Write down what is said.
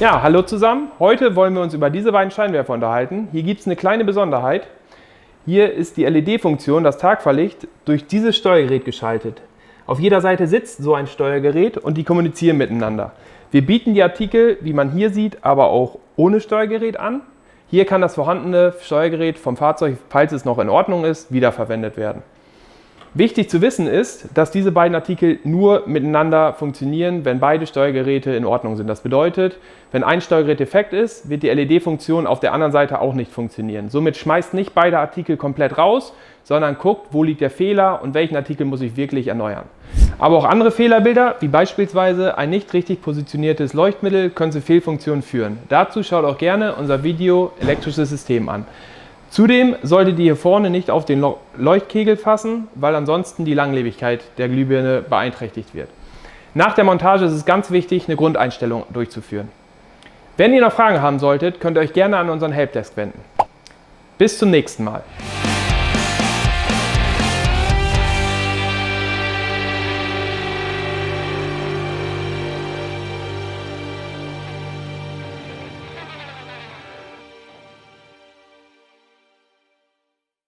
Ja, hallo zusammen. Heute wollen wir uns über diese beiden Scheinwerfer unterhalten. Hier gibt es eine kleine Besonderheit. Hier ist die LED-Funktion, das Tagfahrlicht, durch dieses Steuergerät geschaltet. Auf jeder Seite sitzt so ein Steuergerät und die kommunizieren miteinander. Wir bieten die Artikel, wie man hier sieht, aber auch ohne Steuergerät an. Hier kann das vorhandene Steuergerät vom Fahrzeug, falls es noch in Ordnung ist, wiederverwendet werden. Wichtig zu wissen ist, dass diese beiden Artikel nur miteinander funktionieren, wenn beide Steuergeräte in Ordnung sind. Das bedeutet, wenn ein Steuergerät defekt ist, wird die LED-Funktion auf der anderen Seite auch nicht funktionieren. Somit schmeißt nicht beide Artikel komplett raus, sondern guckt, wo liegt der Fehler und welchen Artikel muss ich wirklich erneuern. Aber auch andere Fehlerbilder, wie beispielsweise ein nicht richtig positioniertes Leuchtmittel, können zu Fehlfunktionen führen. Dazu schaut auch gerne unser Video Elektrisches System an. Zudem solltet ihr hier vorne nicht auf den Leuchtkegel fassen, weil ansonsten die Langlebigkeit der Glühbirne beeinträchtigt wird. Nach der Montage ist es ganz wichtig, eine Grundeinstellung durchzuführen. Wenn ihr noch Fragen haben solltet, könnt ihr euch gerne an unseren Helpdesk wenden. Bis zum nächsten Mal.